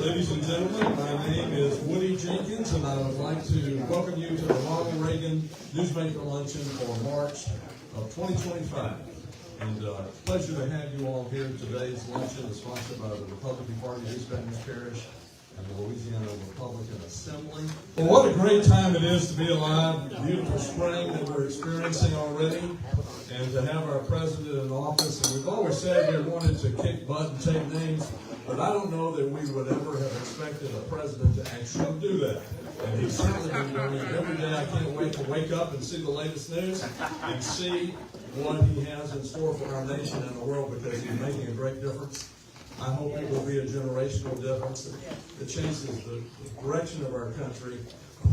Ladies and gentlemen, my name is Woody Jenkins, and I would like to welcome you to the Ronald Reagan Newsmaker Luncheon for March of 2025. And it's a pleasure to have you all here. Today's luncheon is sponsored by the Republican Party of East Benders Parish and the Louisiana Republican Assembly. Well, what a great time it is to be alive. Beautiful spring that we're experiencing already, and to have our president in office. And we've always said we wanted to kick butt and take names, but I don't know that we would ever have expected a president to actually do that. And he's certainly been doing it every day. I can't wait to wake up and see the latest news and see what he has in store for our nation and the world, because he's making a great difference. I hope it will be a generational difference that changes the direction of our country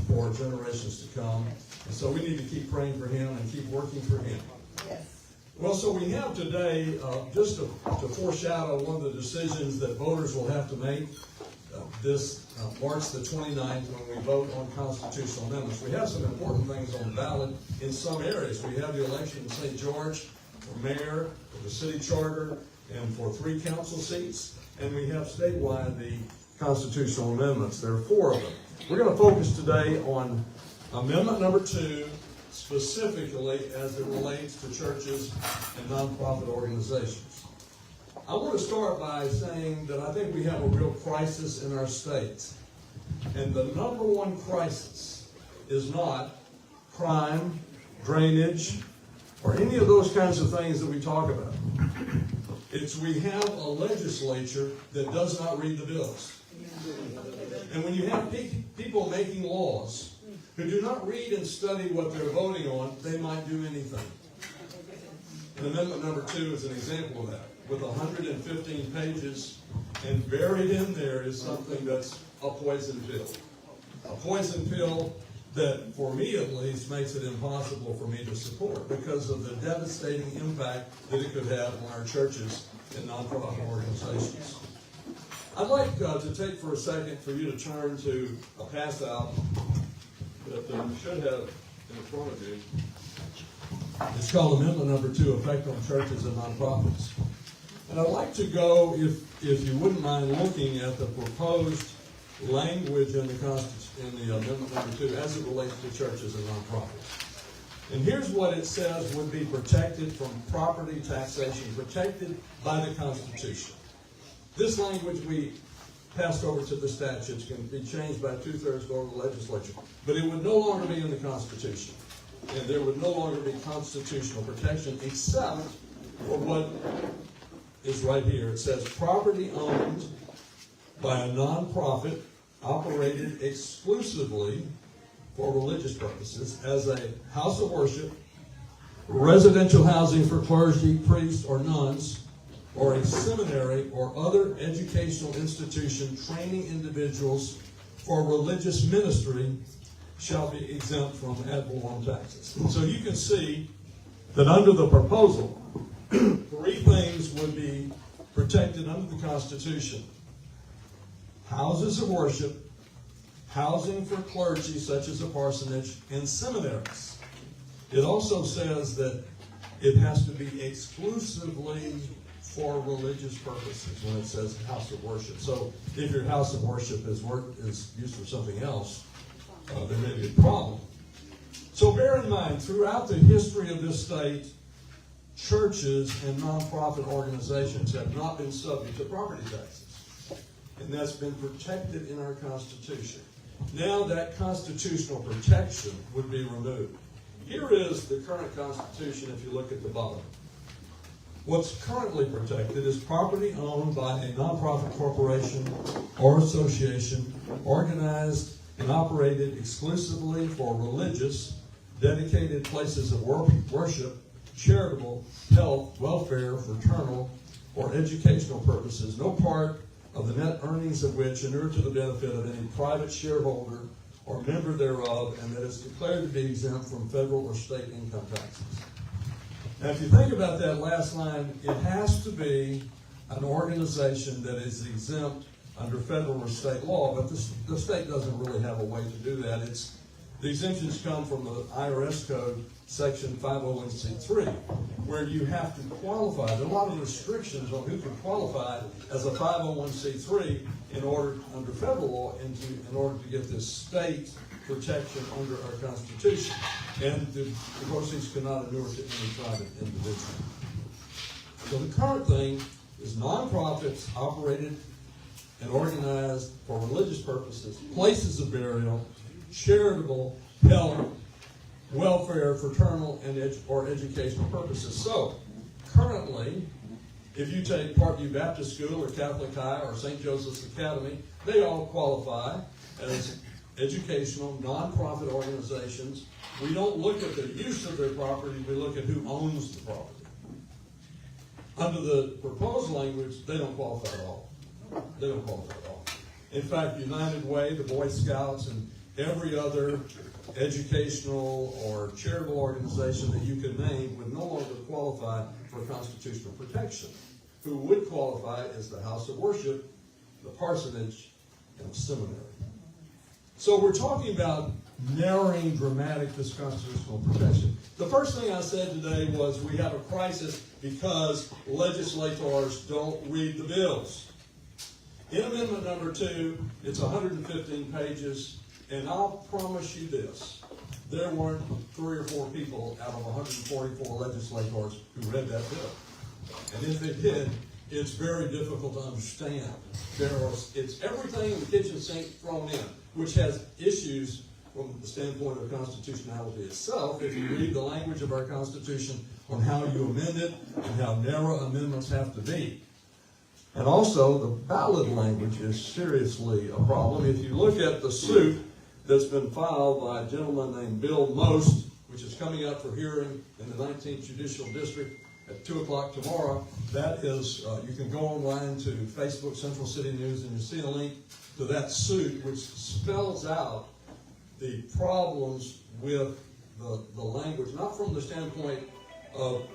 for generations to come. And so we need to keep praying for him and keep working for him. Yes. Well, so we have today, just to foreshadow one of the decisions that voters will have to make this March the 29th when we vote on constitutional amendments. We have some important things on the ballot in some areas. We have the election in St. George for mayor, for the city charter, and for 3 council seats. And we have statewide the constitutional amendments. There are 4 of them. We're going to focus today on amendment number 2, specifically as it relates to churches and nonprofit organizations. I want to start by saying that I think we have a real crisis in our state. And the number one crisis is not crime, drainage, or any of those kinds of things that we talk about. It's we have a legislature that does not read the bills. And when you have people making laws who do not read and study what they're voting on, they might do anything. And amendment number 2 is an example of that, with 115 pages, and buried in there is something that's a poison pill. A poison pill that, for me at least, makes it impossible for me to support because of the devastating impact that it could have on our churches and nonprofit organizations. I'd like to take for a second for you to turn to a pass out that you should have in front of you. It's called Amendment number 2, Effect on Churches and Nonprofits. And I'd like to go, if you wouldn't mind, looking at the proposed language in the amendment number 2 as it relates to churches and nonprofits. And here's what it says would be protected from property taxation, protected by the Constitution. This language we passed over to the statutes can be changed by 2/3 vote of the legislature, but it would no longer be in the Constitution. And there would no longer be constitutional protection except for what is right here. It says property owned by a nonprofit operated exclusively for religious purposes as a house of worship, residential housing for clergy, priests, or nuns, or a seminary or other educational institution training individuals for religious ministry shall be exempt from ad valorem taxes. So you can see that under the proposal, 3 things would be protected under the Constitution: houses of worship, housing for clergy, such as a parsonage, and seminaries. It also says that it has to be exclusively for religious purposes when it says house of worship. So if your house of worship is used for something else, there may be a problem. So bear in mind, throughout the history of this state, churches and nonprofit organizations have not been subject to property taxes. And that's been protected in our Constitution. Now that constitutional protection would be removed. Here is the current Constitution if you look at the bottom. What's currently protected is property owned by a nonprofit corporation or association organized and operated exclusively for religious, dedicated places of worship, charitable, health, welfare, fraternal, or educational purposes, no part of the net earnings of which inure to the benefit of any private shareholder or member thereof, and that is declared to be exempt from federal or state income taxes. Now, if you think about that last line, it has to be an organization that is exempt under federal or state law, but the state doesn't really have a way to do that. The exemptions come from the IRS code, Section 501c3, where you have to qualify. There are a lot of restrictions on who can qualify as a 501c3 in order, under federal law, in order to get this state protection under our Constitution. And the proceeds cannot inure to any private individual. So the current thing is nonprofits operated and organized for religious purposes, places of burial, charitable, health, welfare, fraternal, and or educational purposes. So, currently, if you take Parkview Baptist School or Catholic High or St. Joseph's Academy, they all qualify as educational, nonprofit organizations. We don't look at the use of their property, we look at who owns the property. Under the proposed language, they don't qualify at all. They don't qualify at all. In fact, United Way, the Boy Scouts, and every other educational or charitable organization that you could name would no longer qualify for constitutional protection. Who would qualify is the house of worship, the parsonage, and the seminary. So we're talking about narrowing dramatic this constitutional protection. The first thing I said today was we have a crisis because legislators don't read the bills. In Amendment number 2, it's 115 pages, and I'll promise you this. There weren't 3 or 4 people out of 144 legislators who read that bill. And if they did, it's very difficult to understand. It's everything in the kitchen sink thrown in, which has issues from the standpoint of constitutionality itself. If you read the language of our Constitution on how you amend it and how narrow amendments have to be. And also, the ballot language is seriously a problem. If you look at the suit that's been filed by a gentleman named Bill Most, which is coming up for hearing in the 19th Judicial District at 2 o'clock tomorrow, that is, you can go online to Facebook Central City News and you'll see a link to that suit, which spells out the problems with the language, not from the standpoint of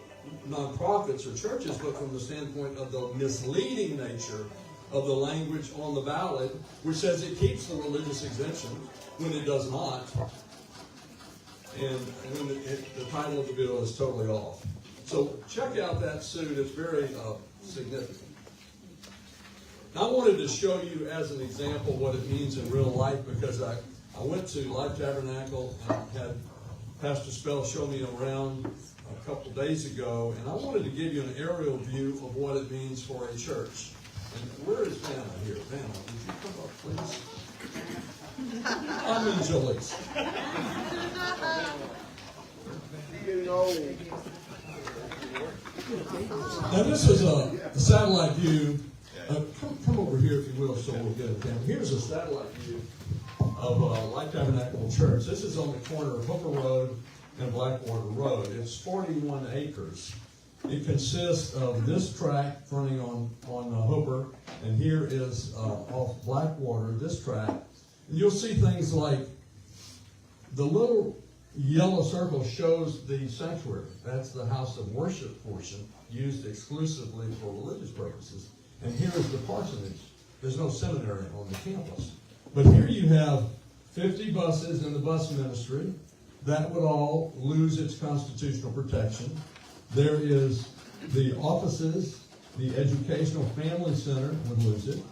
nonprofits or churches, but from the standpoint of the misleading nature of the language on the ballot, which says it keeps the religious exemption when it does not, and when the title of the bill is totally off. So check out that suit. It's very significant. Now, I wanted to show you as an example what it means in real life, because I went to Life Tabernacle and had Pastor Spell show me around a couple days ago, and I wanted to give you an aerial view of what it means for a church. And where is Vanna here? Vanna, would you come up, please? I'm in Julie's. Now this is a satellite view. Come over here if you will, so we'll get it down. Here's a satellite view of Life Tabernacle Church. This is on the corner of Hooper Road and Blackwater Road. It's 41 acres. It consists of this tract fronting on Hooper, and here is off Blackwater, this tract. And you'll see things like the little yellow circle shows the sanctuary. That's the house of worship portion used exclusively for religious purposes. And here is the parsonage. There's no seminary on the campus. But here you have 50 buses in the bus ministry. That would all lose its constitutional protection. There is the offices, the Educational Family Center would lose it.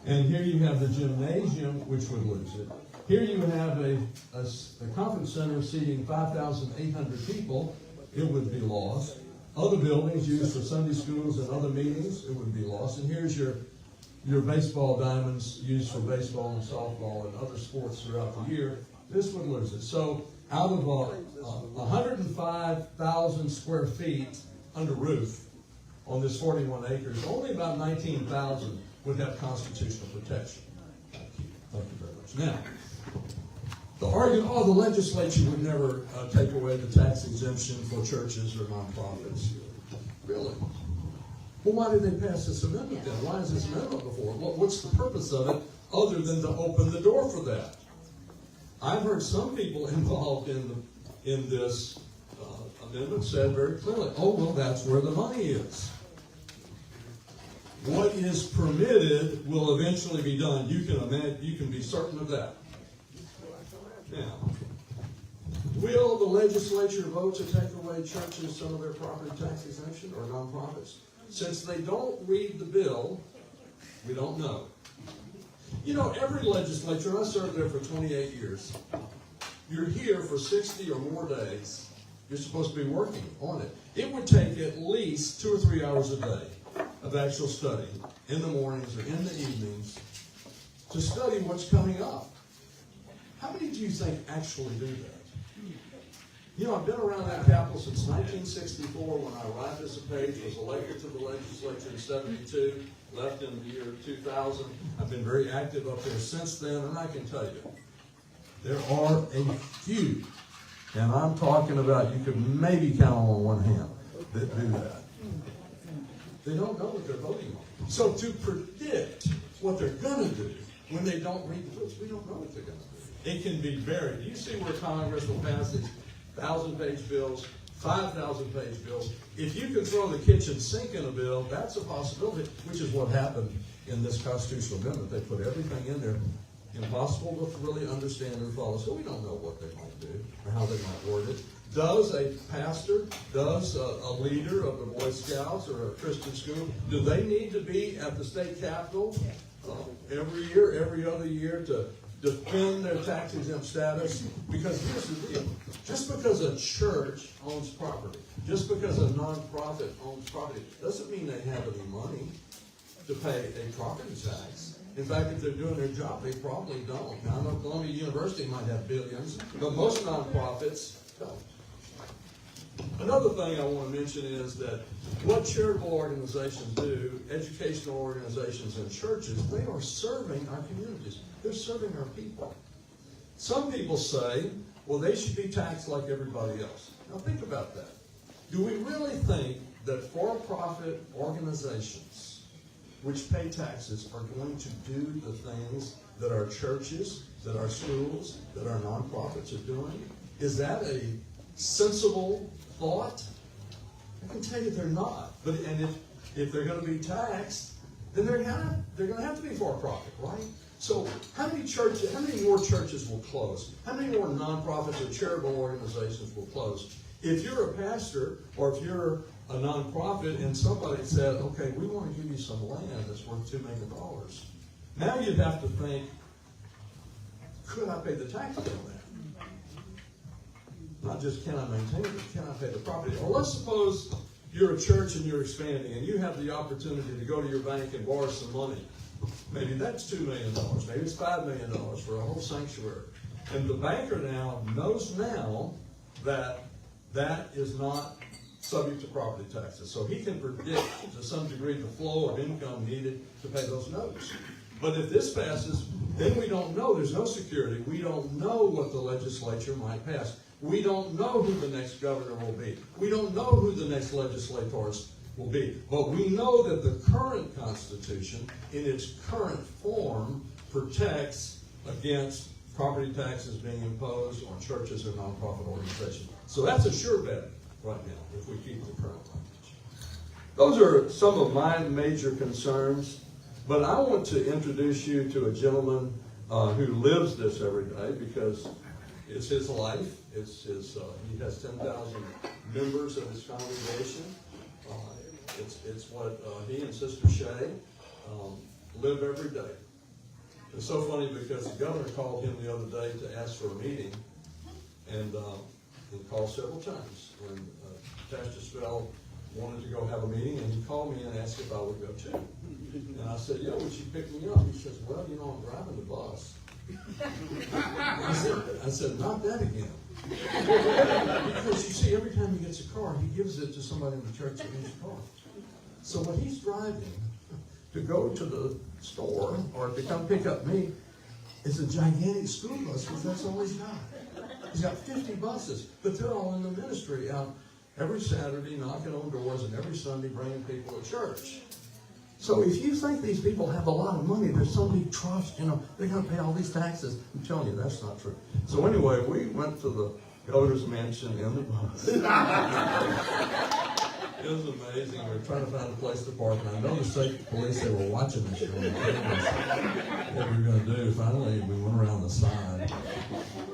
And here you have the gymnasium, which would lose it. Here you have a conference center seating 5,800 people. It would be lost. Other buildings used for Sunday schools and other meetings, it would be lost. And here's your baseball diamonds used for baseball and softball and other sports throughout the year. This would lose it. So out of 105,000 square feet under roof on this 41 acres, only about 19,000 would have constitutional protection. Thank you very much. Now, the argument, the legislature would never take away the tax exemption for churches or nonprofits. Really? Well, why did they pass this amendment then? Why is this amendment before? What's the purpose of it other than to open the door for that? I've heard some people involved in this amendment said very clearly, well, that's where the money is. What is permitted will eventually be done. You can be certain of that. Now, Will the legislature vote to take away churches some of their property tax exemption or nonprofits? Since they don't read the bill, we don't know. You know, every legislature, and I served there for 28 years, you're here for 60 or more days. You're supposed to be working on it. It would take at least 2 or 3 hours a day of actual study in the mornings or in the evenings to study what's coming up. How many do you think actually do that? You know, I've been around that Capitol since 1964 when I arrived as a page, was elected to the legislature in 72, left in the year 2000. I've been very active up there since then, and I can tell you, there are a few, and I'm talking about, you could maybe count on one hand, that do that. They don't know what they're voting on. So to predict what they're going to do when they don't read the books, we don't know what they're going to do. It can be varied. You see where Congress will pass these 1,000-page bills, 5,000-page bills. If you can throw the kitchen sink in a bill, that's a possibility, which is what happened in this constitutional amendment. They put everything in there, impossible to really understand and follow. So we don't know what they might do or how they might word it. Does a pastor, does a leader of the Boy Scouts or a Christian school, do they need to be at the state capitol every year, every other year to defend their tax-exempt status? Because here's the deal. Just because a church owns property, just because a nonprofit owns property, doesn't mean they have any money to pay a property tax. In fact, if they're doing their job, they probably don't. Now, I know Columbia University might have billions, but most nonprofits don't. Another thing I want to mention is that what charitable organizations do, educational organizations and churches, they are serving our communities. They're serving our people. Some people say, well, they should be taxed like everybody else. Now think about that. Do we really think that for-profit organizations which pay taxes are going to do the things that our churches, that our schools, that our nonprofits are doing? Is that a sensible thought? I can tell you they're not. And if they're going to be taxed, then they're going to have to be for-profit, right? So how many more churches will close? How many more nonprofits or charitable organizations will close? If you're a pastor or if you're a nonprofit and somebody said, okay, we want to give you some land that's worth $2 million, now you'd have to think, could I pay the taxes on that? Not just can I maintain it, but can I pay the property? Or let's suppose you're a church and you're expanding and you have the opportunity to go to your bank and borrow some money. Maybe that's $2 million, maybe it's $5 million for a whole sanctuary. And the banker now knows that that is not subject to property taxes. So he can predict to some degree the flow of income needed to pay those notes. But if this passes, then we don't know. There's no security. We don't know what the legislature might pass. We don't know who the next governor will be. We don't know who the next legislators will be. But we know that the current Constitution, in its current form, protects against property taxes being imposed on churches or nonprofit organizations. So that's a sure bet right now, if we keep the current language. Those are some of my major concerns, but I want to introduce you to a gentleman who lives this every day because it's his life. It's his. He has 10,000 members of his congregation. It's what he and Sister Shay live every day. It's so funny because the governor called him the other day to ask for a meeting, and he called several times. And Pastor Spell wanted to go have a meeting, and he called me and asked if I would go too. And I said, yeah, would you pick me up? He says, well, you know, I'm driving the bus. I said, not that again. Because you see, every time he gets a car, he gives it to somebody in the church that needs a car. So when he's driving to go to the store or to come pick up me, it's a gigantic school bus because that's all he's got. He's got 50 buses, but they're all in the ministry out every Saturday knocking on doors and every Sunday bringing people to church. So if you think these people have a lot of money, there's so many trusts, they're going to pay all these taxes. I'm telling you, that's not true. So anyway, we went to the governor's mansion in the bus. It was amazing. We were trying to find a place to park, and I know the state police, they were watching us on the cameras, what we were going to do. Finally, we went around the side,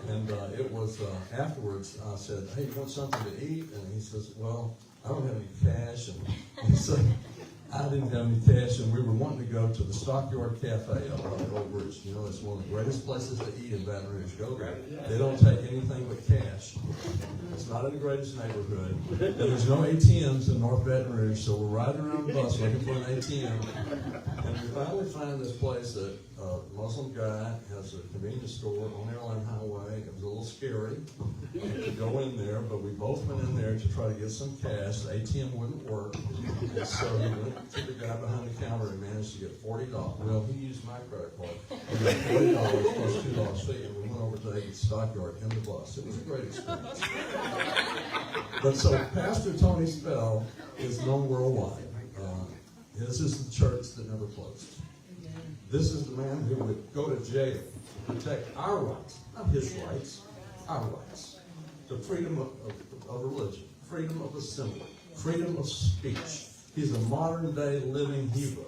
and it was afterwards, I said, hey, you want something to eat? And he says, well, I don't have any cash. And he said, I didn't have any cash, and we were wanting to go to the Stockyard Cafe up on the Old Bridge. You know, it's one of the greatest places to eat in Baton Rouge. Go there. They don't take anything but cash. It's not in the greatest neighborhood. And there's no ATMs in North Baton Rouge, so we're riding around the bus looking for an ATM. And we finally find this place that a Muslim guy has a convenience store on Airline Highway. It was a little scary to go in there, but we both went in there to try to get some cash. The ATM wouldn't work. And so he went to the guy behind the counter and managed to get $40. Well, he used my credit card. He got $40 plus $2 fee, and we went over to the Stockyard in the bus. It was a great experience. But so Pastor Tony Spell is known worldwide. This is the church that never closed. This is the man who would go to jail to protect our rights, not his rights, our rights. The freedom of religion, freedom of assembly, freedom of speech. He's a modern-day living hero.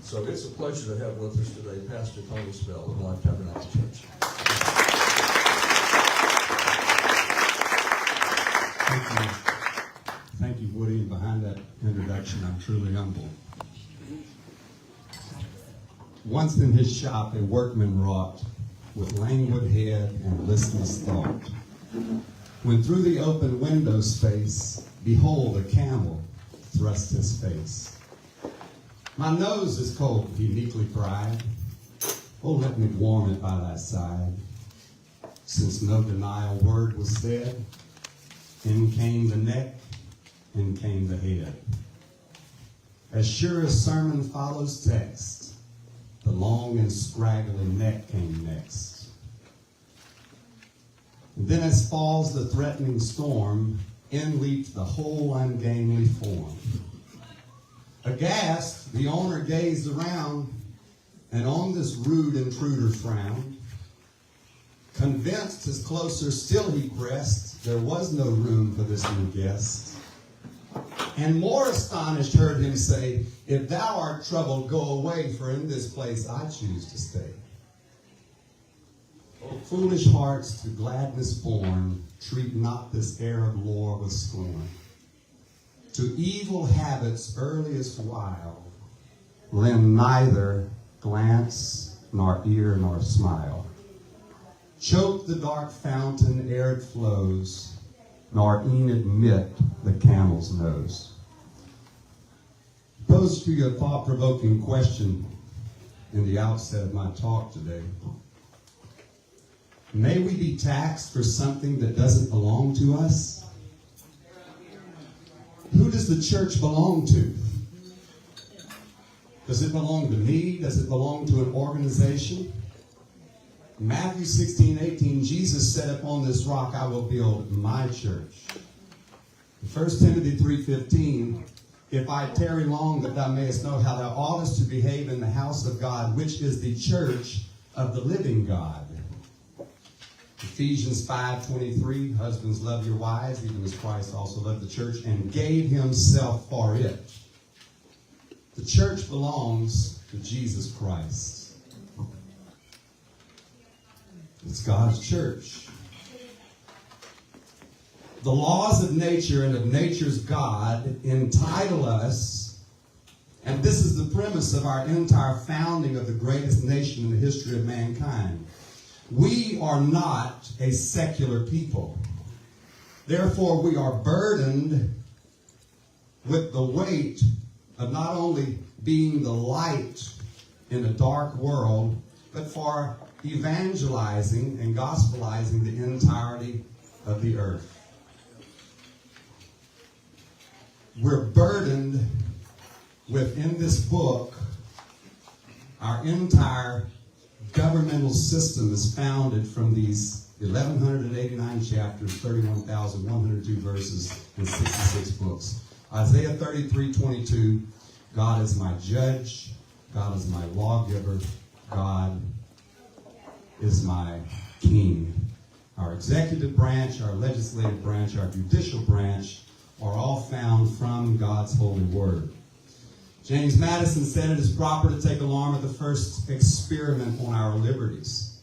So it's a pleasure to have with us today Pastor Tony Spell of Life Tabernacle Church. Thank you, Woody. And behind that introduction, I'm truly humbled. Once in his shop, a workman wrought with languid head and listless thought. When through the open window space, behold, a camel thrust his face. My nose is cold, he meekly cried. Oh, let me warm it by thy side. Since no denial word was said, in came the neck, in came the head. As sure as sermon follows text, the long and scraggly neck came next. And then as falls the threatening storm, in leaped the whole ungainly form. Aghast, the owner gazed around, and on this rude intruder frowned. Convinced as closer still he pressed, there was no room for this new guest. And more astonished heard him say, if thou art troubled, go away, for in this place I choose to stay. O foolish hearts to gladness born, treat not this Arab lore with scorn. To evil habits earliest while, lend neither glance, nor ear, nor smile. Choke the dark fountain ere it flows, nor e'en admit the camel's nose. Pose to you a thought-provoking question in the outset of my talk today. May we be taxed for something that doesn't belong to us? Who does the church belong to? Does it belong to me? Does it belong to an organization? Matthew 16:18, Jesus said, upon this rock I will build my church. 1 Timothy 3:15, if I tarry long, that thou mayest know how thou oughtest to behave in the house of God, which is the church of the living God. Ephesians 5:23, husbands, love your wives, even as Christ also loved the church and gave himself for it. The church belongs to Jesus Christ. It's God's church. The laws of nature and of nature's God entitle us, and this is the premise of our entire founding of the greatest nation in the history of mankind. We are not a secular people. Therefore, we are burdened with the weight of not only being the light in a dark world, but for evangelizing and gospelizing the entirety of the earth. We're burdened with, in this book, our entire governmental system is founded from these 1,189 chapters, 31,102 verses, and 66 books. Isaiah 33:22, God is my judge, God is my lawgiver, God is my king. Our executive branch, our legislative branch, our judicial branch are all found from God's holy word. James Madison said it is proper to take alarm at the first experiment on our liberties.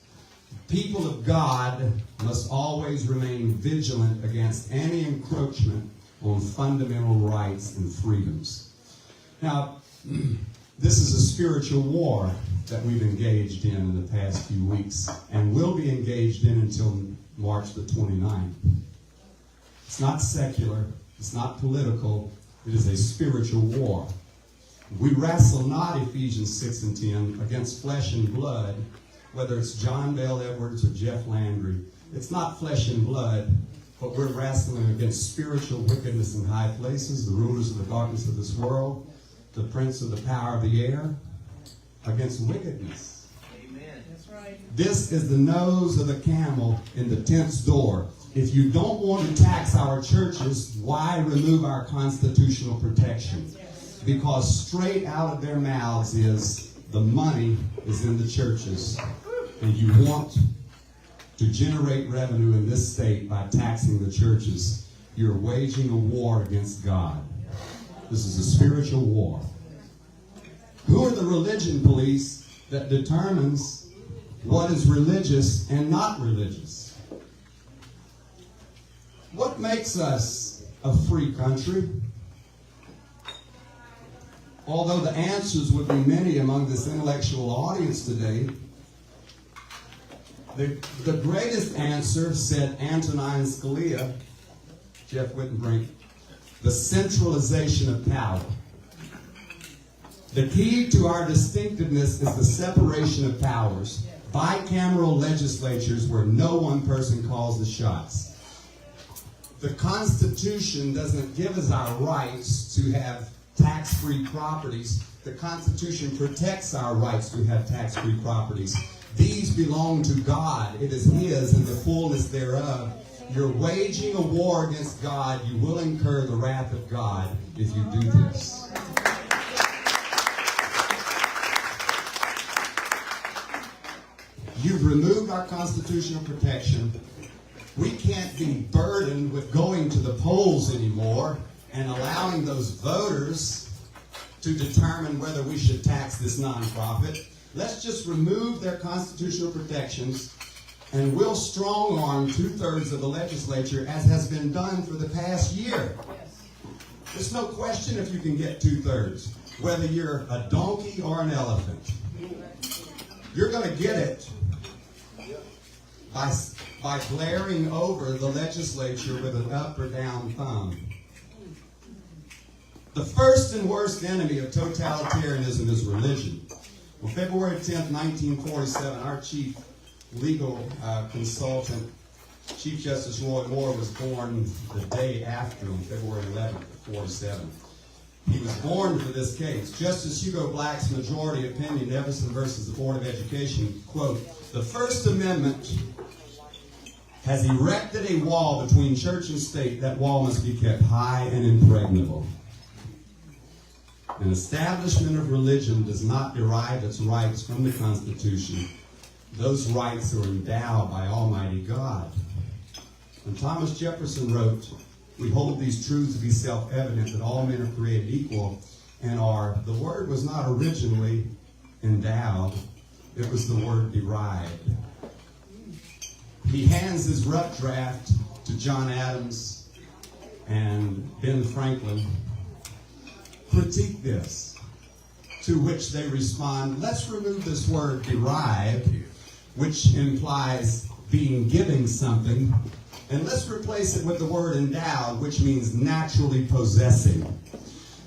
People of God must always remain vigilant against any encroachment on fundamental rights and freedoms. Now, this is a spiritual war that we've engaged in the past few weeks and will be engaged in until March the 29th. It's not secular, it's not political, it is a spiritual war. We wrestle not, Ephesians 6 and 10, against flesh and blood, whether it's John Bell Edwards or Jeff Landry. It's not flesh and blood, but we're wrestling against spiritual wickedness in high places, the rulers of the darkness of this world, the prince of the power of the air, against wickedness. Amen. That's right. This is the nose of the camel in the tent's door. If you don't want to tax our churches, why remove our constitutional protection? Because straight out of their mouths is the money is in the churches, and you want to generate revenue in this state by taxing the churches. You're waging a war against God. This is a spiritual war. Who are the religion police that determines what is religious and not religious? What makes us a free country? Although the answers would be many among this intellectual audience today, the greatest answer, said Antonin Scalia, Jeff Wittenbrink, the centralization of power. The key to our distinctiveness is the separation of powers, bicameral legislatures where no one person calls the shots. The Constitution doesn't give us our rights to have tax-free properties. The Constitution protects our rights to have tax-free properties. These belong to God. It is His and the fullness thereof. You're waging a war against God. You will incur the wrath of God if you do this. You've removed our constitutional protection. We can't be burdened with going to the polls anymore and allowing those voters to determine whether we should tax this nonprofit. Let's just remove their constitutional protections, and we'll strong-arm 2/3 of the legislature, as has been done for the past year. There's no question if you can get 2/3, whether you're a donkey or an elephant. You're going to get it by glaring over the legislature with an up or down thumb. The first and worst enemy of totalitarianism is religion. On February 10th, 1947, our chief legal consultant, Chief Justice Roy Moore, was born the day after, on February 11th, 1947. He was born for this case. Justice Hugo Black's majority opinion, Everson versus the Board of Education, quote, "The First Amendment has erected a wall between church and state. That wall must be kept high and impregnable. An establishment of religion does not derive its rights from the Constitution. Those rights are endowed by Almighty God." And Thomas Jefferson wrote, "We hold these truths to be self-evident that all men are created equal and are," the word was not originally endowed, it was the word derived. He hands his rough draft to John Adams and Ben Franklin. "Critique this," to which they respond, "Let's remove this word derived, which implies being given something, and let's replace it with the word endowed, which means naturally possessing."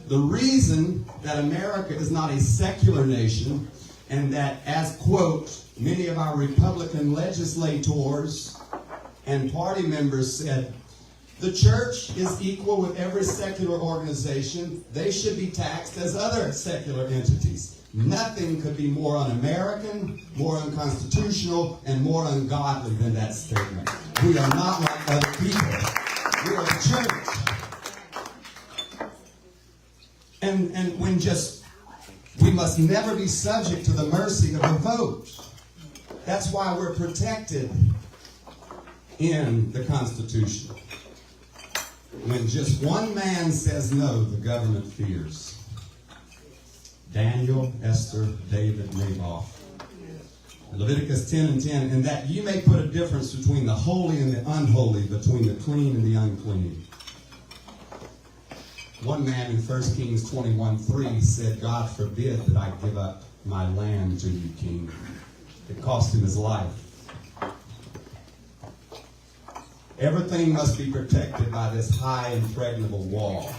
The reason that America is not a secular nation, and that, as, quote, many of our Republican legislators and party members said, the church is equal with every secular organization. They should be taxed as other secular entities. Nothing could be more un-American, more unconstitutional, and more ungodly than that statement. We are not like other people. We are the church. And when we must never be subject to the mercy of the vote. That's why we're protected in the Constitution. When just one man says no, the government fears. Daniel, Esther, David, Naboth. Leviticus 10:10, and that you may put a difference between the holy and the unholy, between the clean and the unclean. One man in 1 Kings 21:3 said, God forbid that I give up my land to you, king. It cost him his life. Everything must be protected by this high impregnable wall.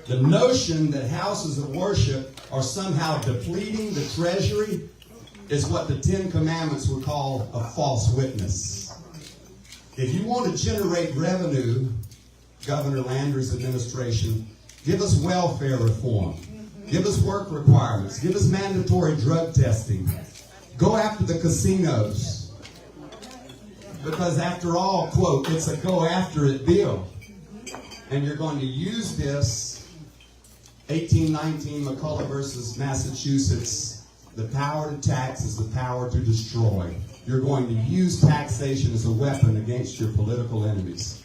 The notion that houses of worship are somehow depleting the treasury is what the Ten Commandments would call a false witness. If you want to generate revenue, Governor Landry's administration, give us welfare reform. Give us work requirements. Give us mandatory drug testing. Go after the casinos. Because after all, quote, it's a go after it deal. And you're going to use this 1819 McCullough versus Massachusetts. The power to tax is the power to destroy. You're going to use taxation as a weapon against your political enemies.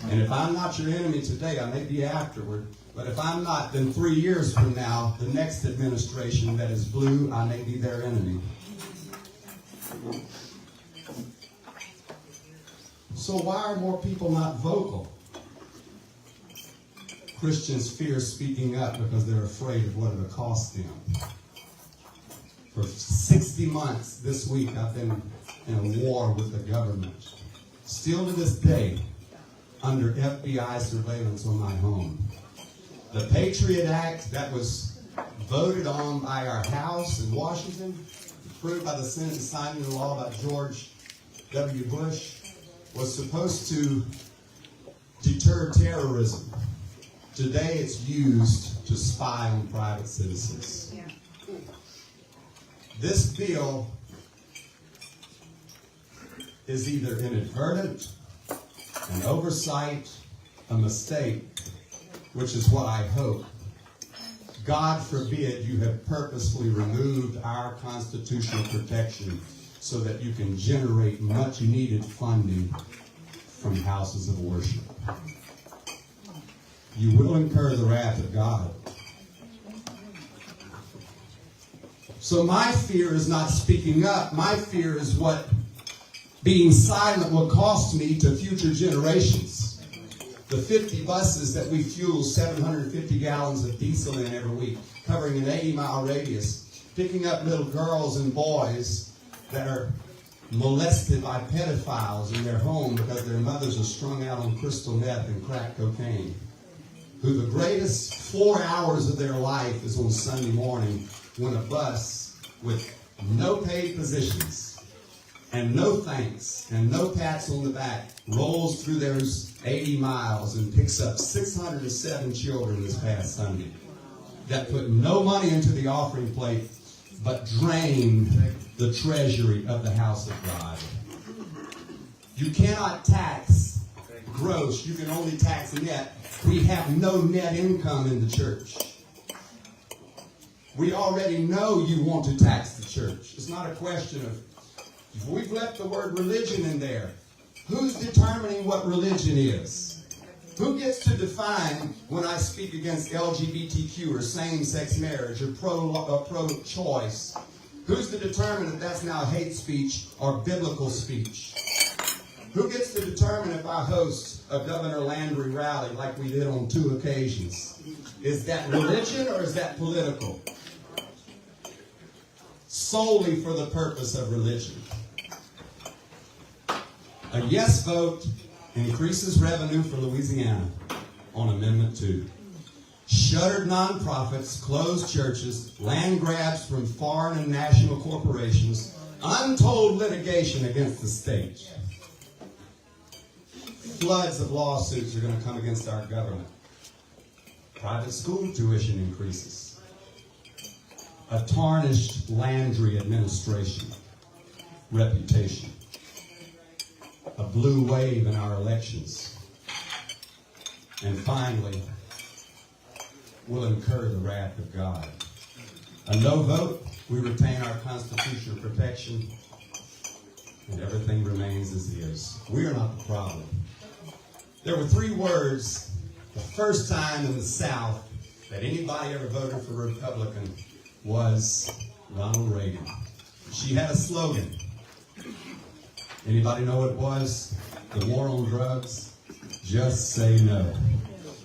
And if I'm not your enemy today, I may be afterward. But if I'm not, then 3 years from now, the next administration that is blue, I may be their enemy. So why are more people not vocal? Christians fear speaking up because they're afraid of what it'll cost them. For 60 months this week, I've been in a war with the government. Still to this day, under FBI surveillance on my home. The Patriot Act that was voted on by our House in Washington, approved by the Senate and signed into law by George W. Bush, was supposed to deter terrorism. Today it's used to spy on private citizens. This bill is either inadvertent, an oversight, a mistake, which is what I hope. God forbid you have purposefully removed our constitutional protection so that you can generate much needed funding from houses of worship. You will incur the wrath of God. So my fear is not speaking up. My fear is what being silent will cost me to future generations. The 50 buses that we fuel 750 gallons of diesel in every week, covering an 80-mile radius, picking up little girls and boys that are molested by pedophiles in their home because their mothers are strung out on crystal meth and crack cocaine, who the greatest 4 hours of their life is on Sunday morning when a bus with no paid positions and no thanks and no pats on the back rolls through those 80 miles and picks up 607 children this past Sunday that put no money into the offering plate but drained the treasury of the house of God. You cannot tax gross. You can only tax net. We have no net income in the church. We already know you want to tax the church. It's not a question of, if we've left the word religion in there, who's determining what religion is? Who gets to define when I speak against LGBTQ or same-sex marriage or pro-choice? Who's to determine if that's now hate speech or biblical speech? Who gets to determine if I host a Governor Landry rally like we did on 2 occasions? Is that religion or is that political? Solely for the purpose of religion. A yes vote increases revenue for Louisiana on Amendment 2. Shuttered nonprofits, closed churches, land grabs from foreign and national corporations, untold litigation against the state. Floods of lawsuits are going to come against our government. Private school tuition increases. A tarnished Landry administration reputation. A blue wave in our elections. And finally, we'll incur the wrath of God. A no vote, we retain our constitutional protection, and everything remains as is. We are not the problem. There were 3 words The first time in the South that anybody ever voted for Republican was Ronald Reagan. She had a slogan. Anybody know what it was? The war on drugs? Just say no.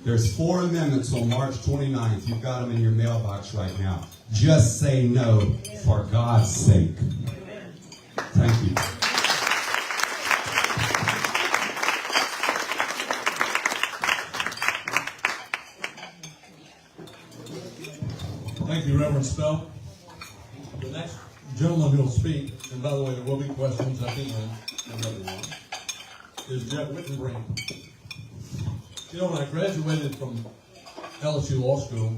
There's 4 amendments on March 29th. You've got them in your mailbox right now. Just say no, for God's sake. Thank you. Thank you, Reverend Spell. The next gentleman who will speak, and by the way, there will be questions at the end, another one, is Jeff Wittenbrink. You know, when I graduated from LSU Law School,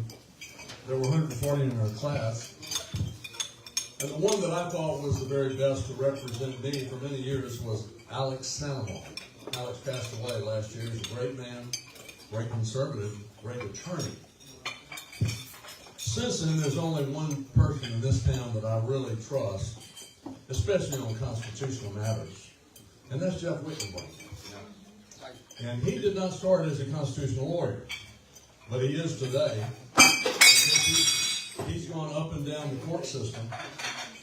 there were 140 in our class, and the one that I thought was the very best to represent me for many years was Alex Sandoval. Alex passed away last year. He's a great man, great conservative, great attorney. Since then, there's only one person in this town that I really trust, especially on constitutional matters, and that's Jeff Wittenbrink. And he did not start as a constitutional lawyer, but he is today. He's gone up and down the court system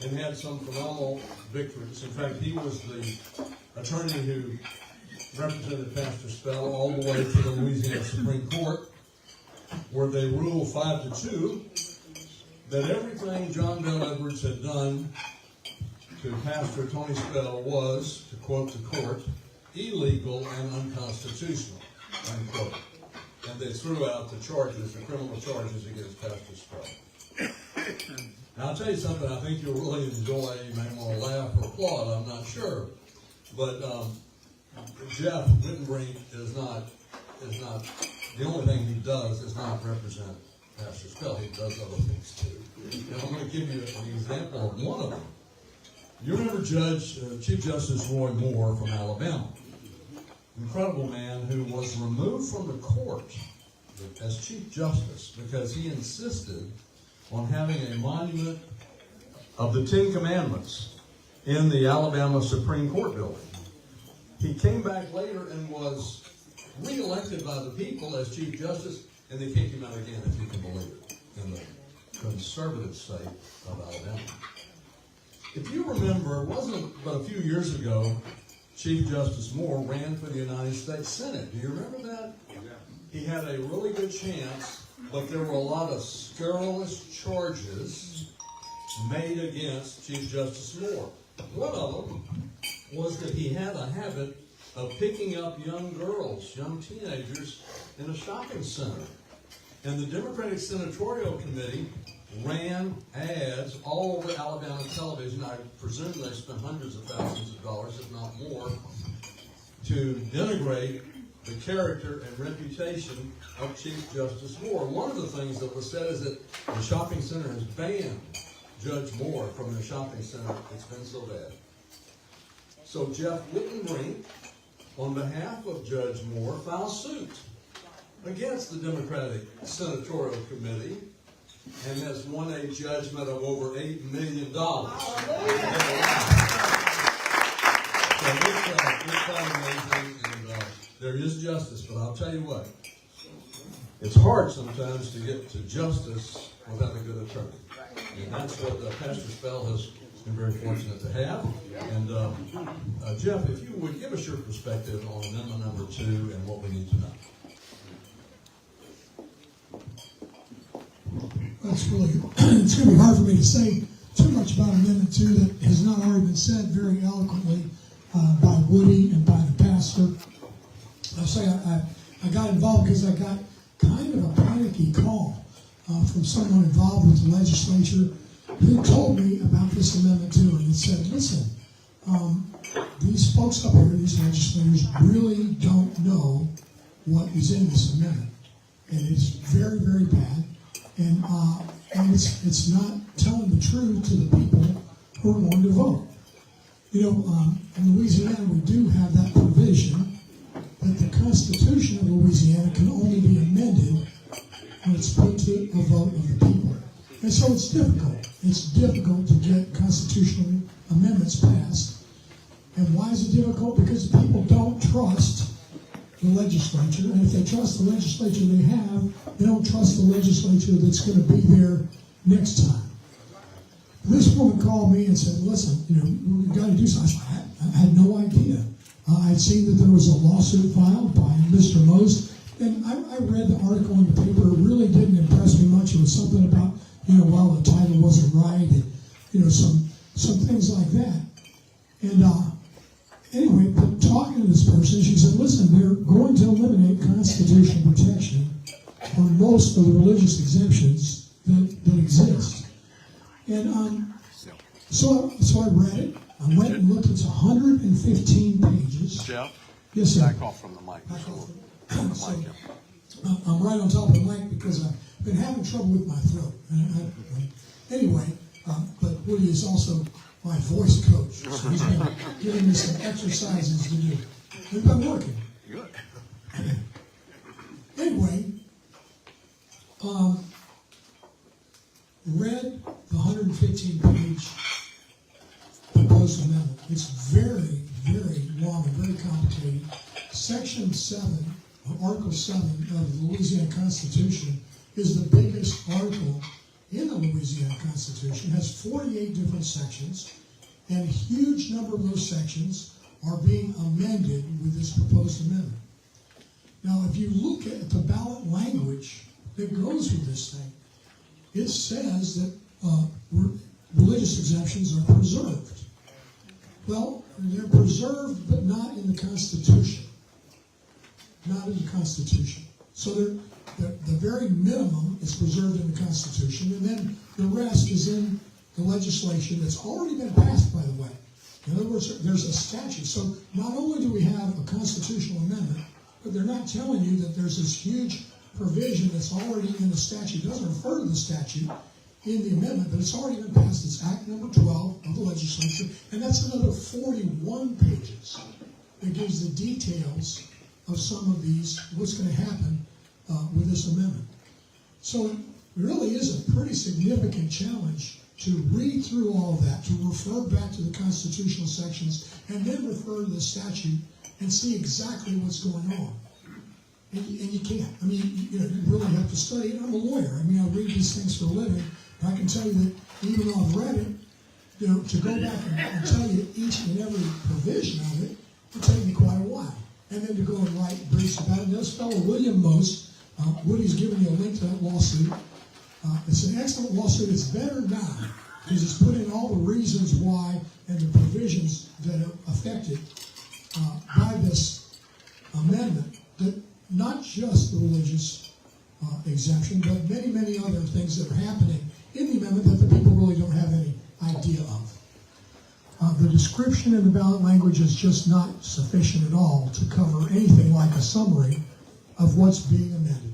and had some phenomenal victories. In fact, he was the attorney who represented Pastor Spell all the way to the Louisiana Supreme Court, where they ruled 5-2 that everything John Bell Edwards had done to Pastor Tony Spell was, to quote the court, illegal and unconstitutional, unquote. And they threw out the charges, the criminal charges against Pastor Spell. Now, I'll tell you something I think you'll really enjoy. You may want to laugh or applaud, I'm not sure. But Jeff Wittenbrink is not, the only thing he does is not represent Pastor Spell. He does other things too. And I'm going to give you an example of one of them. You remember Chief Justice Roy Moore from Alabama. Incredible man who was removed from the court as Chief Justice because he insisted on having a monument of the 10 Commandments in the Alabama Supreme Court building. He came back later and was re-elected by the people as Chief Justice, and they kicked him out again, if you can believe it, in the conservative state of Alabama. If you remember, it wasn't but a few years ago, Chief Justice Moore ran for the United States Senate. Do you remember that? He had a really good chance, but there were a lot of scurrilous charges made against Chief Justice Moore. One of them was that he had a habit of picking up young girls, young teenagers, in a shopping center. And the Democratic Senatorial Committee ran ads all over Alabama television. I presume they spent hundreds of thousands of dollars, if not more, to denigrate the character and reputation of Chief Justice Moore. One of the things that was said is that the shopping center has banned Judge Moore from the shopping center. It's been so bad. So Jeff Wittenbrink, on behalf of Judge Moore, filed suit against the Democratic Senatorial Committee and has won a judgment of over $8 million. So it's quite amazing, and there is justice, but I'll tell you what, it's hard sometimes to get to justice without a good attorney. And that's what Pastor Spell has been very fortunate to have. And Jeff, if you would give us your perspective on amendment number 2 and what we need to know. It's going to be hard for me to say too much about Amendment 2 that has not already been said very eloquently by Woody and by the pastor. I'll say I got involved because I got kind of a panicky call from someone involved with the legislature who told me about this Amendment 2, and he said, listen, these folks up here, these legislators, really don't know what is in this amendment. And it's very, very bad. And it's not telling the truth to the people who are going to vote. You know, in Louisiana, we do have that provision that the Constitution of Louisiana can only be amended when it's put to a vote of the people. And so it's difficult. It's difficult to get constitutional amendments passed. And why is it difficult? Because people don't trust the legislature, and if they trust the legislature they have, they don't trust the legislature that's going to be there next time. This woman called me and said, listen, we've got to do something. I had no idea. I'd seen that there was a lawsuit filed by Mr. Most, and I read the article in the paper. It really didn't impress me much. It was something about, well, the title wasn't right, and, some things like that. And anyway, but talking to this person, she said, listen, they're going to eliminate constitutional protection for most of the religious exemptions that exist. And so I read it. I went and looked. It's 115 pages. Jeff? Yes, sir. Back off from the mic. So, I'm right on top of the mic because I've been having trouble with my throat. Anyway, but Woody is also my voice coach, so he's been giving me some exercises to do. They've been working. Good. Anyway, read the 115-page proposed amendment. It's very, very long and very complicated. Section 7, Article 7 of the Louisiana Constitution is the biggest article in the Louisiana Constitution. It has 48 different sections, and a huge number of those sections are being amended with this proposed amendment. Now, if you look at the ballot language that goes with this thing, it says that religious exemptions are preserved. Well, they're preserved, but not in the Constitution. Not in the Constitution. So the very minimum is preserved in the Constitution, and then the rest is in the legislation that's already been passed, by the way. In other words, there's a statute. So not only do we have a constitutional amendment, but they're not telling you that there's this huge provision that's already in the statute. It doesn't refer to the statute in the amendment, but it's already been passed. It's Act number 12 of the legislature, and that's another 41 pages that gives the details of some of these, what's going to happen with this amendment. So it really is a pretty significant challenge to read through all of that, to refer back to the constitutional sections, and then refer to the statute and see exactly what's going on. And you can't. I mean, you really have to study it. I'm a lawyer. I mean, I read these things for a living. I can tell you that even though I've read it, to go back and tell you each and every provision of it would take me quite a while. And then to go and write briefs about it. And this fellow, William Most, Woody's given you a link to that lawsuit. It's an excellent lawsuit. It's better now because it's put in all the reasons why and the provisions that are affected by this amendment, that not just the religious exemption, but many, many other things that are happening in the amendment that the people really don't have any idea of. The description in the ballot language is just not sufficient at all to cover anything like a summary of what's being amended.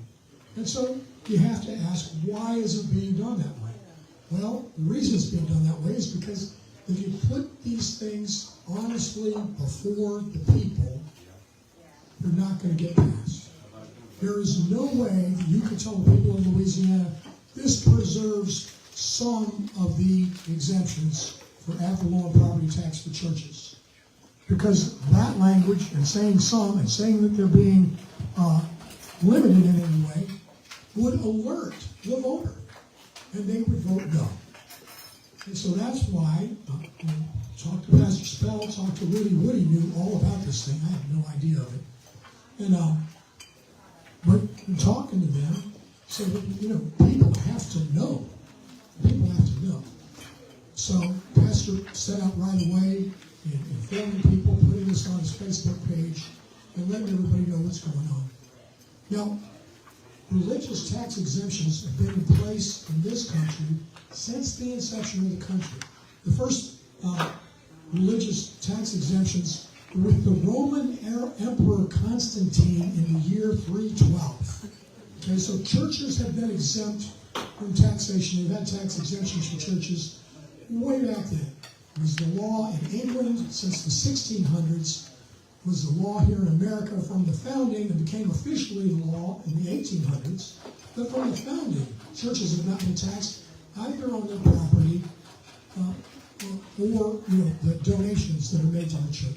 And so you have to ask, why is it being done that way? Well, the reason it's being done that way is because if you put these things honestly before the people, they're not going to get passed. There is no way that you can tell the people of Louisiana, this preserves some of the exemptions for ad valorem property tax for churches. Because that language, and saying some, and saying that they're being limited in any way, would alert the voter, and they would vote no. And so that's why, talk to Pastor Spell, talk to Woody. Woody knew all about this thing. I had no idea of it. And but talking to them, so that, people have to know. People have to know. So Pastor set out right away and informing people, putting this on his Facebook page, and letting everybody know what's going on. Now, religious tax exemptions have been in place in this country since the inception of the country. The first religious tax exemptions were with the Roman Emperor Constantine in the year 312. Okay, so churches have been exempt from taxation. They've had tax exemptions for churches way back then. It was the law in England since the 1600s. It was the law here in America from the founding and became officially the law in the 1800s. But from the founding, churches have not been taxed either on their property or the donations that are made to the church.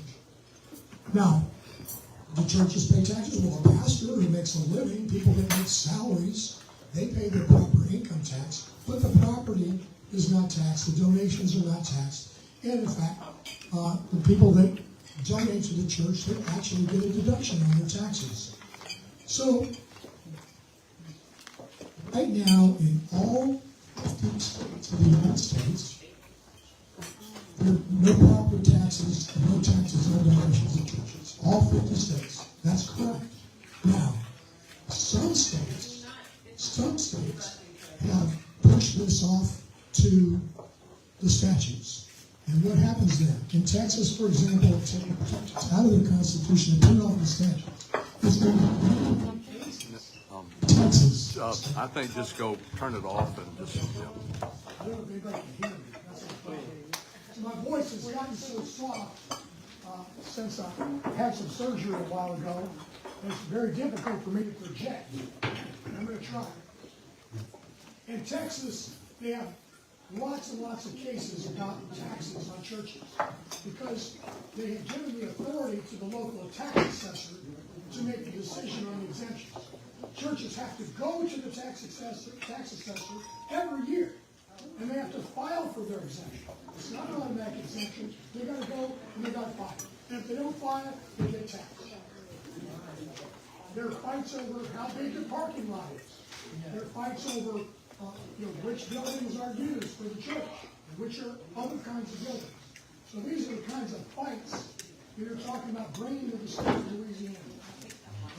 Now, the churches pay taxes. Well, a pastor who makes a living, people that make salaries, they pay their proper income tax, but the property is not taxed, the donations are not taxed, and in fact, the people that donate to the church, they actually get a deduction on their taxes. So, right now, in all 50 states of the United States, there are no property taxes, no taxes on donations to churches. All 50 states. That's correct. Now, some states have pushed this off to the statutes. And what happens then? In Texas, for example, it's out of the Constitution and put it off the statutes. It's going to Texas. I think just go turn it off and just, yeah. I don't know if anybody can hear me. That's okay. So my voice has gotten so soft since I had some surgery a while ago. It's very difficult for me to project. I'm going to try. In Texas, they have lots and lots of cases about taxes on churches because they have given the authority to the local tax assessor to make the decision on the exemptions. Churches have to go to the tax assessor every year, and they have to file for their exemption. It's not an automatic exemption. They got to go and they got to file. And if they don't file, they get taxed. There are fights over how big the parking lot is. There are fights over which buildings are used for the church, and which are other kinds of buildings. So these are the kinds of fights that you're talking about bringing to the state of Louisiana.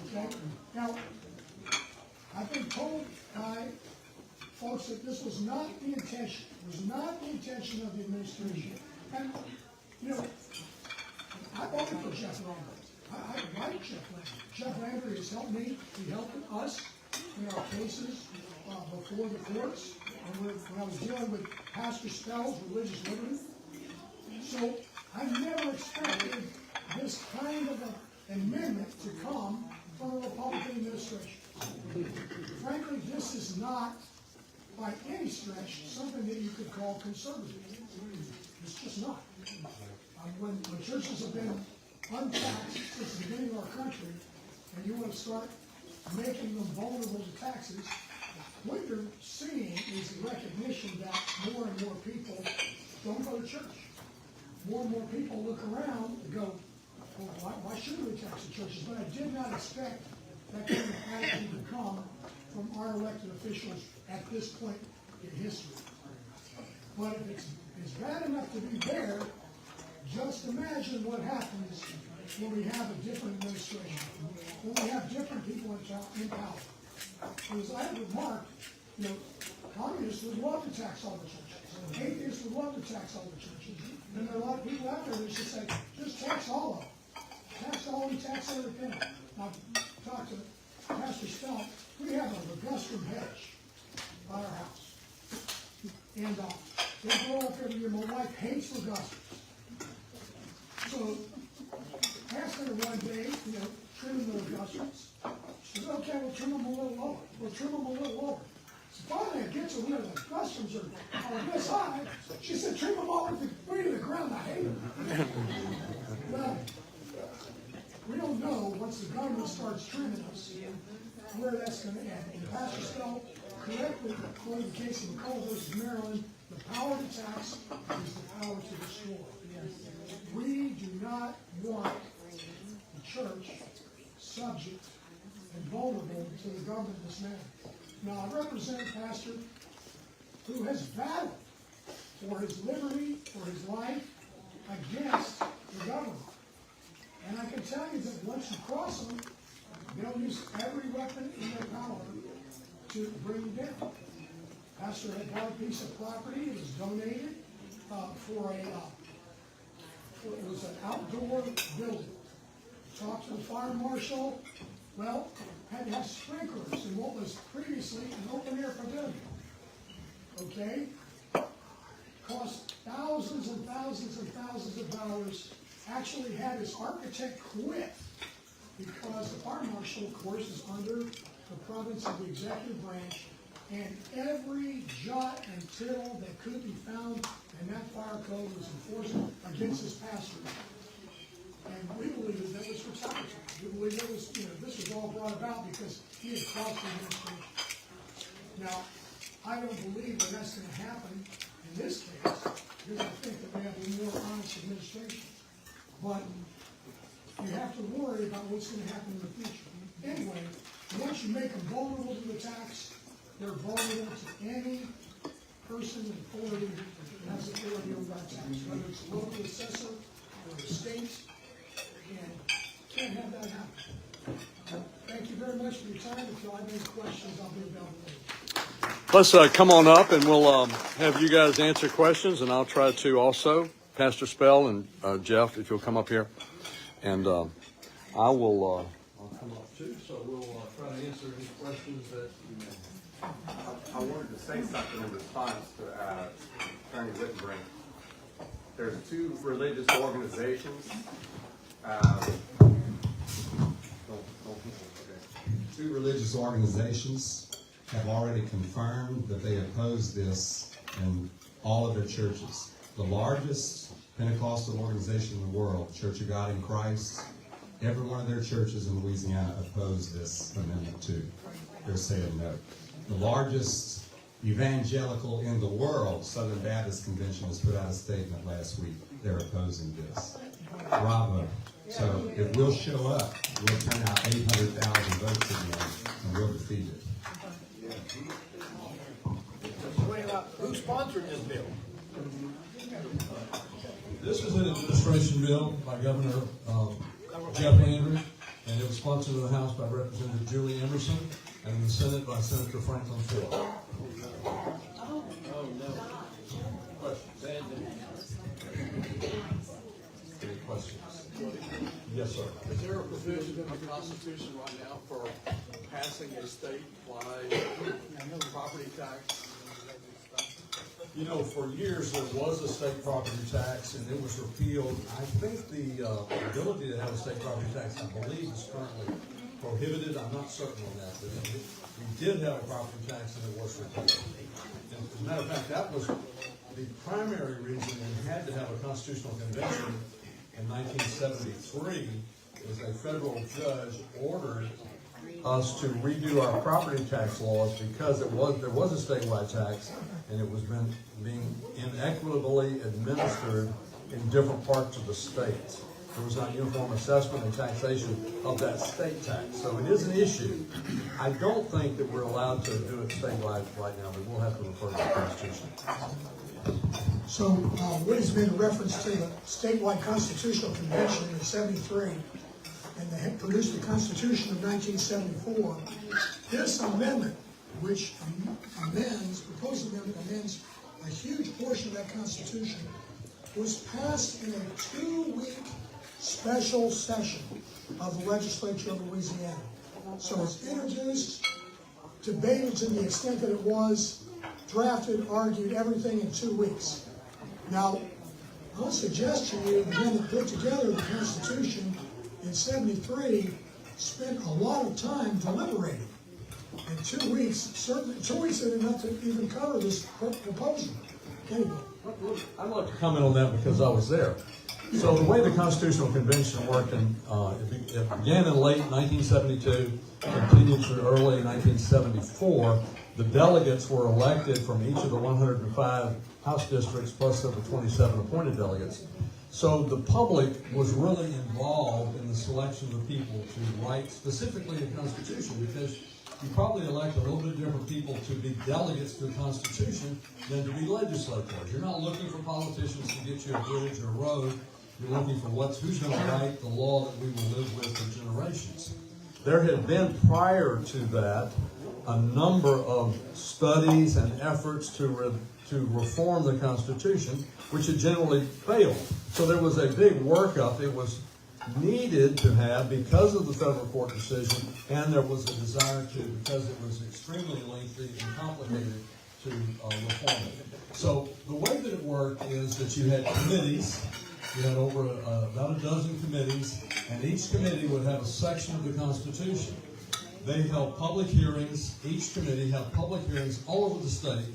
Okay? Now, I've been told by folks that this was not the intention. It was not the intention of the administration. And, I voted for Jeff Landry. I like Jeff Landry. Jeff Landry has helped me. He helped us in our cases before the courts, and when I was dealing with Pastor Spell's religious liberty. So I never expected this kind of an amendment to come from a Republican administration. Frankly, this is not, by any stretch, something that you could call conservative. It's just not. When churches have been untaxed since the beginning of our country, and you want to start making them vulnerable to taxes, what you're seeing is the recognition that more and more people don't go to church. More and more people look around and go, well, why shouldn't we tax the churches? But I did not expect that kind of attitude to come from our elected officials at this point in history. But if it's bad enough to be there, just imagine what happens when we have a different administration, when we have different people in power. Because I have remarked, communists would love to tax all the churches. Atheists would love to tax all the churches. And there are a lot of people out there that just say, just tax all of them. Tax all and tax everything. I've talked to Pastor Spell. We have a ligustrum hedge by our house. And they grow up every year. My wife hates ligustrum. So, asked her one day, trim the ligustrum. She said, okay, we'll trim them a little lower. We'll trim them a little lower. So finally, I get to where the ligustrums are this high. She said, trim them all with the way to the ground. I hate them. Well, we don't know once the government starts trimming us where that's going to end. And Pastor Spell correctly quoted the case of McCall versus Maryland. The power to tax is the power to destroy. We do not want the church subject and vulnerable to the government in this manner. Now, I represent a pastor who has battled for his liberty, for his life, against the government. And I can tell you that once you cross them, they'll use every weapon in their power to bring you down. Pastor had bought a piece of property. It was donated it was an outdoor building. Talked to the fire marshal. Well, had to have sprinklers in what was previously an open air pavilion. Okay? Cost thousands and thousands and thousands of dollars. Actually had his architect quit because the fire marshal, of course, is under the province of the executive branch, and every jot and tittle that could be found in that fire code was enforced against his pastor. And we believe that was for sabotage. We believe it was, this was all brought about because he had crossed the administration. Now, I don't believe that that's going to happen in this case, because I think that we have a more honest administration. But you have to worry about what's going to happen in the future. Anyway, once you make them vulnerable to the tax, they're vulnerable to any person in authority that has authority over that tax, whether it's a local assessor or the state, and can't have that happen. Thank you very much for your time. If you have any questions, I'll be available later. Let's come on up and we'll have you guys answer questions, and I'll try to also. Pastor Spell and Jeff, if you'll come up here, and I will. I'll come up too, so we'll try to answer any questions that you may have. I wanted to say something in response to Attorney Whitbrink. There's two religious organizations. Two religious organizations have already confirmed that they oppose this in all of their churches. The largest Pentecostal organization in the world, Church of God in Christ, every one of their churches in Louisiana opposed this Amendment 2. They're saying no. The largest evangelical in the world, Southern Baptist Convention, has put out a statement last week. They're opposing this. Bravo. So if we'll show up, we'll turn out 800,000 votes again, and we'll defeat it. Who sponsored this bill? This is an administration bill by Governor Jeff Landry, and it was sponsored in the House by Representative Julie Emerson, and in the Senate by Senator Franklin Ford. Any questions? Yes, sir. Is there a provision in the Constitution right now for passing a statewide property tax? You know, for years there was a state property tax and it was repealed. I think the ability to have a state property tax, I believe, is currently prohibited. I'm not certain on that, but we did have a property tax and it was repealed. And as a matter of fact, that was the primary reason we had to have a constitutional convention in 1973, is a federal judge ordered us to redo our property tax laws because there was a statewide tax and it was being inequitably administered in different parts of the state. There was not uniform assessment and taxation of that state tax. So it is an issue. I don't think that we're allowed to do it statewide right now, but we'll have to refer to the Constitution. So Woody's made a reference to the statewide constitutional convention in '73, and they had produced the Constitution of 1974. This amendment, which proposed amendment amends a huge portion of that Constitution, was passed in a 2-week special session of the legislature of Louisiana. So it's introduced, debated to the extent that it was, drafted, argued, everything in 2 weeks. Now, I'll suggest to you the men that put together the Constitution in '73 spent a lot of time deliberating. In 2 weeks, certainly 2 weeks isn't enough to even cover this proposal. Anyway. I'd like to comment on that because I was there. So the way the Constitutional Convention worked, it began in late 1972, continued through early 1974. The delegates were elected from each of the 105 House districts, plus of the 27 appointed delegates. So the public was really involved in the selection of the people to write specifically the Constitution, because you probably elect a little bit different people to be delegates to the Constitution than to be legislators. You're not looking for politicians to get you a bridge or a road. You're looking for who's going to write the law that we will live with for generations. There had been, prior to that, a number of studies and efforts to reform the Constitution, which had generally failed. So there was a big workup. It was needed to have because of the federal court decision, and there was a desire to, because it was extremely lengthy and complicated, to reform it. So the way that it worked is that you had committees. You had over about a dozen committees, and each committee would have a section of the Constitution. They held public hearings. Each committee held public hearings all over the state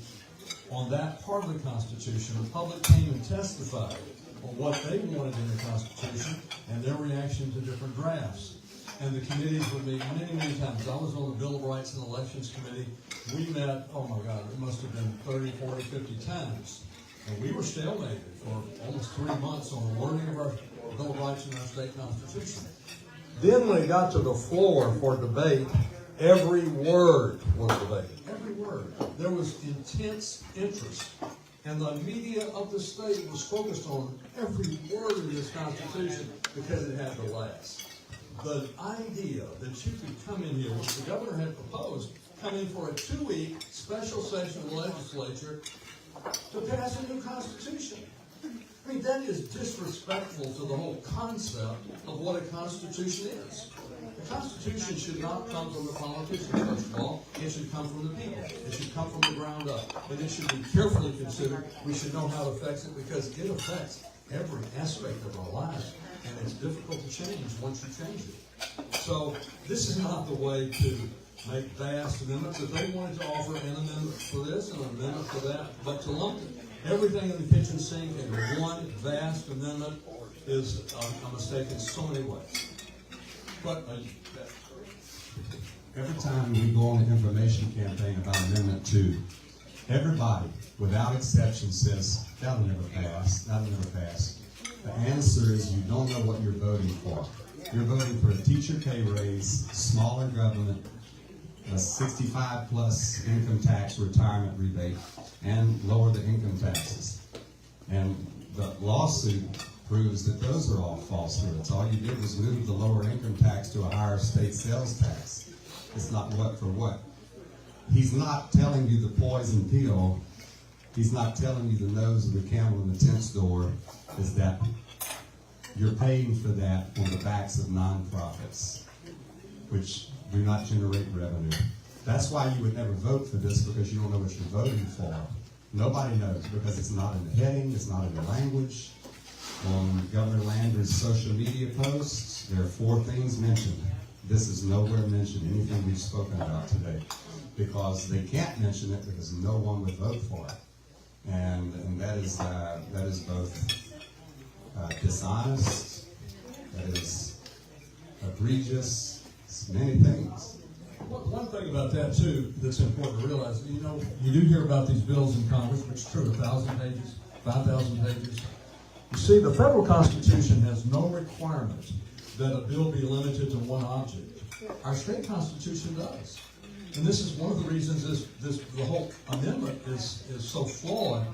on that part of the Constitution. The public came and testified. on what they wanted in the Constitution and their reaction to different drafts. And the committees would meet many, many times. I was on the Bill of Rights and Elections Committee. We met, oh my God, it must have been 30, 40, 50 times. And we were stalemated for almost 3 months on the wording of our Bill of Rights and our state constitution. Then when it got to the floor for debate, every word was debated. Every word. There was intense interest. And the media of the state was focused on every word of this Constitution because it had to last. The idea that you could come in here, which the governor had proposed, come in for a 2-week special session of the legislature to pass a new Constitution. I mean, that is disrespectful to the whole concept of what a Constitution is. The Constitution should not come from the politicians, first of all. It should come from the people. It should come from the ground up. And it should be carefully considered. We should know how it affects it because it affects every aspect of our lives. And it's difficult to change once you change it. So this is not the way to make vast amendments. If they wanted to offer an amendment for this and an amendment for that, but to lump everything in the kitchen sink into one vast amendment is a mistake in so many ways. But Every time we go on an information campaign about Amendment 2, everybody, without exception, says, that'll never pass, that'll never pass. The answer is you don't know what you're voting for. You're voting for a teacher pay raise, smaller government, a 65-plus income tax retirement rebate, and lower the income taxes. And the lawsuit proves that those are all falsehoods. All you did was move the lower income tax to a higher state sales tax. It's not what for what. He's not telling you the poison pill. He's not telling you the nose of the camel in the tent store is that you're paying for that on the backs of nonprofits, which do not generate revenue. That's why you would never vote for this, because you don't know what you're voting for. Nobody knows, because it's not in the heading, it's not in the language. On Governor Landry's social media posts, there are 4 things mentioned. This is nowhere mentioned, anything we've spoken about today, because they can't mention it because no one would vote for it. And that is both dishonest, that is egregious, it's many things. one thing about that too that's important to realize, you know, you do hear about these bills in Congress, which is true, 1,000 pages, 5,000 pages. You see, the federal Constitution has no requirement that a bill be limited to one object. Our state Constitution does. And this is one of the reasons the whole amendment is so flawed.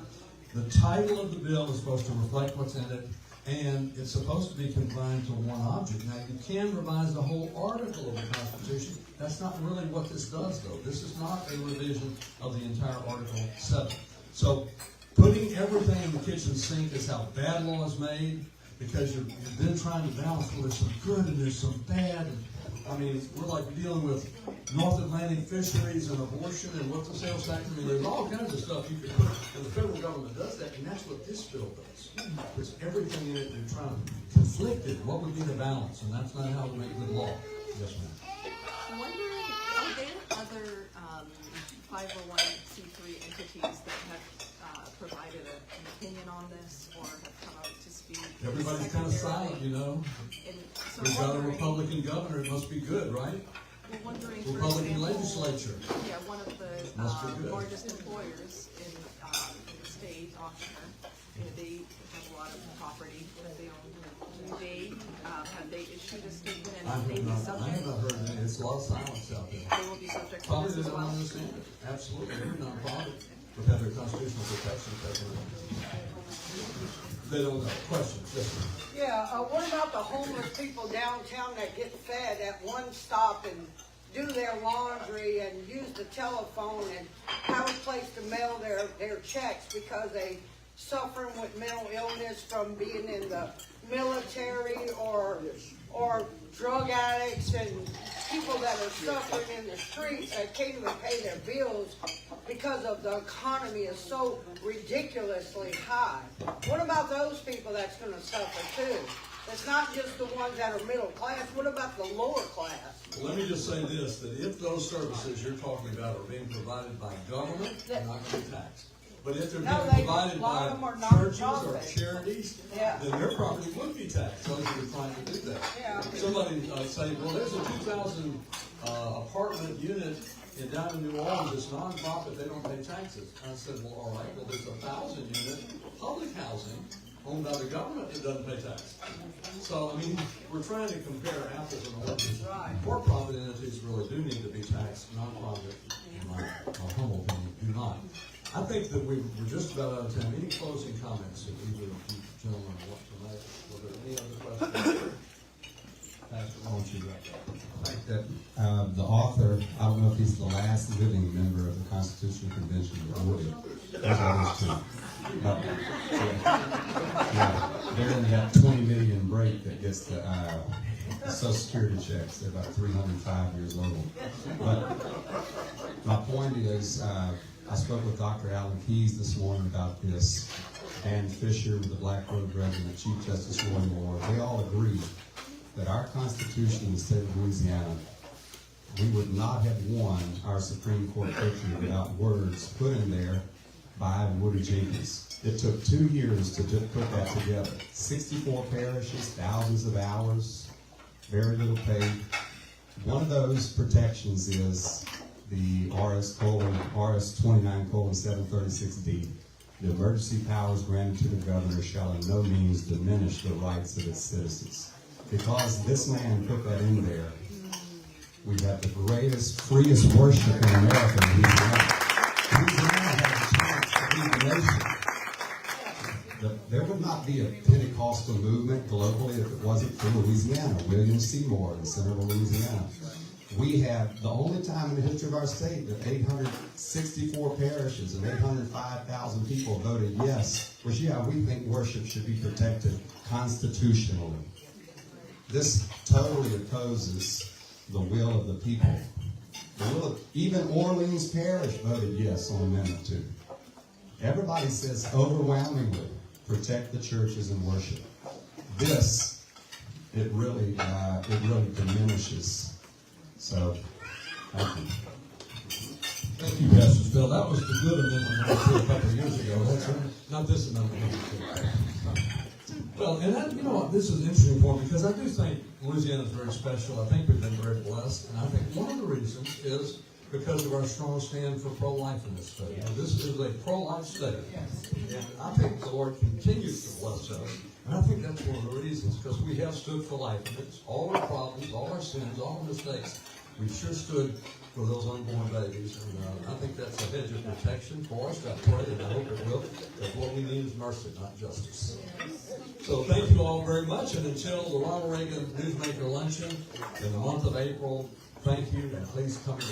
The title of the bill is supposed to reflect what's in it, and it's supposed to be confined to one object. Now, you can revise the whole article of the Constitution. That's not really what this does, though. This is not a revision of the entire Article 7. So, putting everything in the kitchen sink is how bad law is made, because you're then trying to balance, well, there's some good and there's some bad. I mean, we're like dealing with North Atlantic fisheries and abortion and what the sales tax. I mean, there's all kinds of stuff you can put, and the federal government does that, and that's what this bill does. There's everything in it, they're trying to conflict it. What would be the balance? And that's not how we make good law. Yes, ma'am. I'm wondering, are there other 501c3 entities that have provided an opinion on this or have come out to speak? Everybody's kind of silent, you know. And so We've got a wondering- Republican governor, it must be good, right? We're wondering, for Republican example, legislature. Yeah, one of Must be the good. largest employers in the state, Auctioner, you know, they have a lot of property that they own. Have they issued a statement and they be I subject? have not heard that. It's a lot of silence out there. They will be subject to Probably this they as don't well. understand it. Absolutely. Every nonprofit would have their constitutional protection taken away. They don't know. Questions? Yes, ma'am. Yeah, what about the homeless people downtown that get fed at one stop and do their laundry and use the telephone and have a place to mail their checks because they suffering with mental illness from being in the military or drug addicts and people that are suffering in the streets that can't even pay their bills because of the economy is so ridiculously high. What about those people that's going to suffer too? It's not just the ones that are middle class. What about the lower class? Well, let me just say this, that if those services you're talking about are being provided by government, they're not going to be taxed. But if they're No, being a provided lot of them by are churches or nonprofit. charities, Yeah. then their property would be taxed, those who are trying to do that. Yeah. Somebody say, well, there's a 2,000 apartment unit down in New Orleans, it's nonprofit, they don't pay taxes. And I said, well, all right, well, there's 1,000 unit public housing owned by the government that doesn't pay tax. So, I mean, we're trying to compare apples and oranges. Right. For-profit entities really do need to be taxed, non-profit, in my humble opinion, do not. I think that we're just about out of time. Any closing comments that either of you gentlemen want to make? Were there any other questions? Pastor, why don't you wrap up? I think that the author, I don't know if he's the last living member of the Constitutional Convention of Woody. There's others too. But, yeah, they're in that 20 million break that gets the Social Security checks. They're about 305 years old. But my point is, I spoke with Dr. Alan Keyes this morning about this. Dan Fisher with the Black Road Regiment, Chief Justice Roy Moore, they all agree that our Constitution in the state of Louisiana, we would not have won our Supreme Court victory without words put in there by Woody Jenkins. It took 2 years to just put that together. 64 parishes, thousands of hours, very little pay. One of those protections is the RS 29:736D. The emergency powers granted to the governor shall in no means diminish the rights of its citizens. Because this man put that in there, we have the greatest, freest worship in America. Louisiana has a chance to lead the nation. There would not be a Pentecostal movement globally if it wasn't for Louisiana, William Seymour in central Louisiana. We have the only time in the history of our state that 864 parishes and 805,000 people voted yes, which, yeah, we think worship should be protected constitutionally. This totally opposes the will of the people. Even Orleans Parish voted yes on Amendment 2. Everybody says overwhelmingly protect the churches and worship. This, it really diminishes. So, thank you. Thank you, Pastor Bill. That was the good amendment a couple of years ago. That's not this amendment. Well, and that, you know what, this is an interesting point because I do think Louisiana is very special. I think we've been very blessed, and I think one of the reasons is because of our strong stand for pro-life in this state. Yes. This is a pro-life state, and I think the Lord continues to bless us. And I think that's one of the reasons, because we have stood for life. And it's all our problems, all our sins, all our mistakes. We've sure stood for those unborn babies. And I think that's a hedge of protection for us. I pray, and I hope it will, that what we need is mercy, not justice. So thank you all very much. And until the Ronald Reagan Newsmaker Luncheon in the month of April, thank you, and please come in.